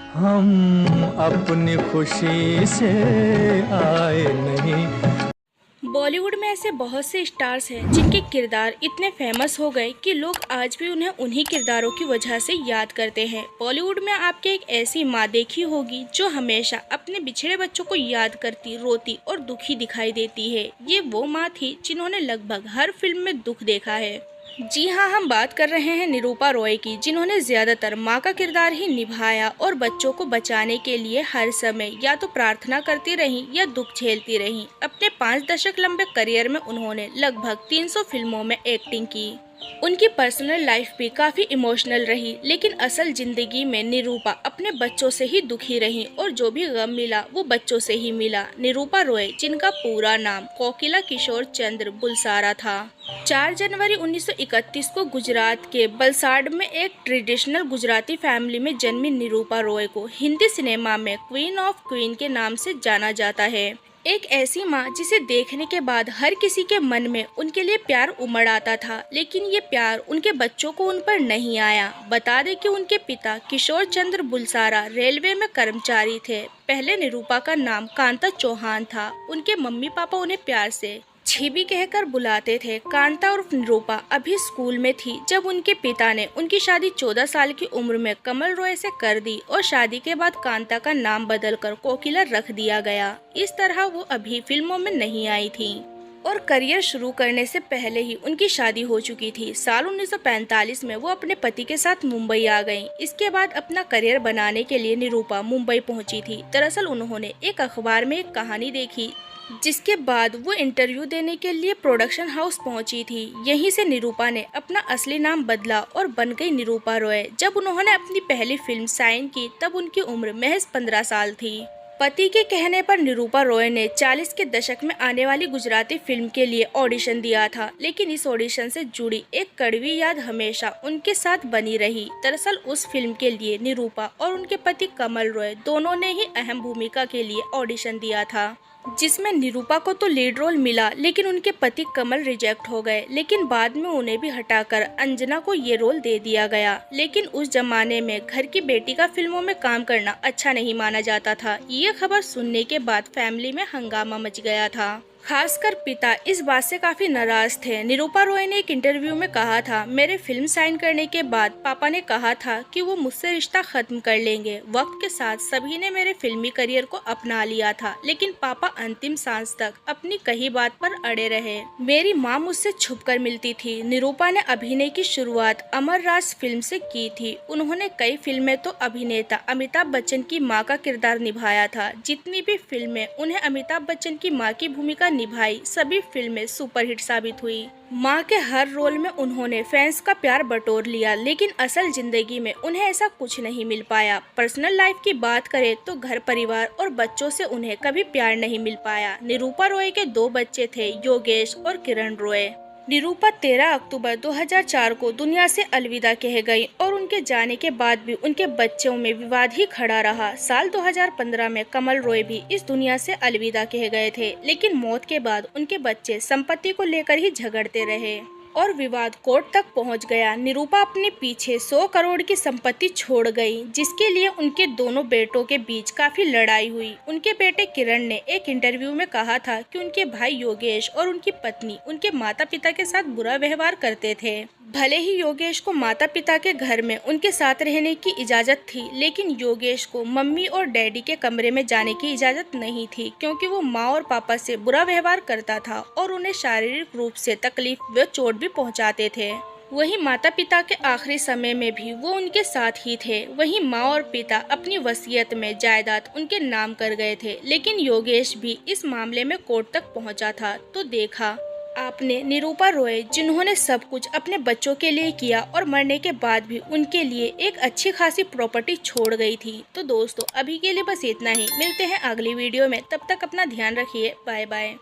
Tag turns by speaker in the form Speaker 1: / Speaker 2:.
Speaker 1: हम अपनी खुशी से आए नहीं।
Speaker 2: बॉलीवुड में ऐसे बहुत से स्टार्स हैं जिनके किरदार इतने फेमस हो गए कि लोग आज भी उन्हें उन्हीं किरदारों की वजह से याद करते हैं। बॉलीवुड में आपके एक ऐसी माँ देखी होगी जो हमेशा अपने बिछड़े बच्चों को याद करती, रोती और दुखी दिखाई देती है। ये वो माँ थी जिन्होंने लगभग हर फिल्म में दुख देखा है। जी हाँ, हम बात कर रहे हैं निरूपा रॉय की, जिन्होंने ज्यादातर माँ का किरदार ही निभाया और बच्चों को बचाने के लिए हर समय या तो प्रार्थना करती रहीं या दुख झेलती रहीं। अपने 5 दशक लंबे करियर में उन्होंने लगभग 300 फिल्मों में एक्टिंग की। उनकी पर्सनल लाइफ भी काफी इमोशनल रही, लेकिन असल जिंदगी में निरूपा अपने बच्चों से ही दुखी रही और जो भी गम मिला वो बच्चों से ही मिला। निरूपा रॉय, जिनका पूरा नाम कोकिला किशोर चंद्र बुलसारा था, 4 जनवरी 1931 को गुजरात के वलसाड में एक ट्रेडिशनल गुजराती फैमिली में जन्मी निरूपा रॉय को हिंदी सिनेमा में क्वीन ऑफ क्वीन के नाम से जाना जाता है। एक ऐसी माँ जिसे देखने के बाद हर किसी के मन में उनके लिए प्यार उमड़ आता था, लेकिन ये प्यार उनके बच्चों को उन पर नहीं आया। बता दें कि उनके पिता किशोर चंद्र बुलसारा रेलवे में कर्मचारी थे। पहले निरूपा का नाम कांता चौहान था। उनके मम्मी पापा उन्हें प्यार से छिबी कहकर बुलाते थे। कांता और निरूपा अभी स्कूल में थी जब उनके पिता ने उनकी शादी 14 साल की उम्र में कमल रॉय से कर दी और शादी के बाद कांता का नाम बदलकर कोकिला रख दिया गया। इस तरह वो अभी फिल्मों में नहीं आई थी और करियर शुरू करने से पहले ही उनकी शादी हो चुकी थी। साल 1945 में वो अपने पति के साथ मुंबई आ गईं। इसके बाद अपना करियर बनाने के लिए निरूपा मुंबई पहुंची थी। दरअसल उन्होंने एक अखबार में एक कहानी देखी, जिसके बाद वो इंटरव्यू देने के लिए प्रोडक्शन हाउस पहुंची थी। यहीं से निरूपा ने अपना असली नाम बदला और बन गई निरूपा रॉय। जब उन्होंने अपनी पहली फिल्म साइन की तब उनकी उम्र महज 15 साल थी। पति के कहने पर निरूपा रॉय ने 40 के दशक में आने वाली गुजराती फिल्म के लिए ऑडिशन दिया था, लेकिन इस ऑडिशन से जुड़ी एक कड़वी याद हमेशा उनके साथ बनी रही। दरअसल उस फिल्म के लिए निरूपा और उनके पति कमल रॉय दोनों ने ही अहम भूमिका के लिए ऑडिशन दिया था, जिसमें निरूपा को तो लीड रोल मिला, लेकिन उनके पति कमल रिजेक्ट हो गए। लेकिन बाद में उन्हें भी हटाकर अंजना को ये रोल दे दिया गया। लेकिन उस जमाने में घर की बेटी का फिल्मों में काम करना अच्छा नहीं माना जाता था। ये खबर सुनने के बाद फैमिली में हंगामा मच गया था। खासकर पिता इस बात से काफी नाराज थे। निरूपा रॉय ने एक इंटरव्यू में कहा था, मेरे फिल्म साइन करने के बाद पापा ने कहा था कि वो मुझसे रिश्ता खत्म कर लेंगे। वक्त के साथ सभी ने मेरे फिल्मी करियर को अपना लिया था, लेकिन पापा अंतिम सांस तक अपनी कही बात पर अड़े रहे। मेरी माँ मुझसे छुपकर मिलती थी। निरूपा ने अभिनय की शुरुआत अमर राज फिल्म से की थी। उन्होंने कई फिल्में तो अभिनेता अमिताभ बच्चन की माँ का किरदार निभाया था। जितनी भी फिल्में उन्हें अमिताभ बच्चन की माँ की भूमिका निभाई, सभी फिल्में सुपरहिट साबित हुई। माँ के हर रोल में उन्होंने फैंस का प्यार बटोर लिया, लेकिन असल जिंदगी में उन्हें ऐसा कुछ नहीं मिल पाया। पर्सनल लाइफ की बात करें तो घर परिवार और बच्चों से उन्हें कभी प्यार नहीं मिल पाया। निरूपा रॉय के 2 बच्चे थे, योगेश और किरण रॉय। निरूपा 13 अक्टूबर 2004 को दुनिया से अलविदा कह गई और उनके जाने के बाद भी उनके बच्चों में विवाद ही खड़ा रहा। साल 2015 में कमल रॉय भी इस दुनिया से अलविदा कह गए थे, लेकिन मौत के बाद उनके बच्चे संपत्ति को लेकर ही झगड़ते रहे और विवाद कोर्ट तक पहुंच गया। निरूपा अपने पीछे 100 करोड़ की संपत्ति छोड़ गई, जिसके लिए उनके दोनों बेटों के बीच काफी लड़ाई हुई। उनके बेटे किरण ने एक इंटरव्यू में कहा था कि उनके भाई योगेश और उनकी पत्नी उनके माता पिता के साथ बुरा व्यवहार करते थे। भले ही योगेश को माता पिता के घर में उनके साथ रहने की इजाज़त थी, लेकिन योगेश को मम्मी और डैडी के कमरे में जाने की इजाज़त नहीं थी, क्योंकि वो माँ और पापा से बुरा व्यवहार करता था और उन्हें शारीरिक रूप से तकलीफ व चोट भी पहुंचाते थे। वहीं माता पिता के आखिरी समय में भी वो उनके साथ ही थे। वहीं माँ और पिता अपनी वसीयत में जायदाद उनके नाम कर गए थे, लेकिन योगेश भी इस मामले में कोर्ट तक पहुँचा था। तो देखा आपने निरूपा रॉय, जिन्होंने सब कुछ अपने बच्चों के लिए किया और मरने के बाद भी उनके लिए एक अच्छी खासी प्रॉपर्टी छोड़ गई थी। तो दोस्तों, अभी के लिए बस इतना ही। मिलते हैं अगली वीडियो में, तब तक अपना ध्यान रखिए। Bye bye.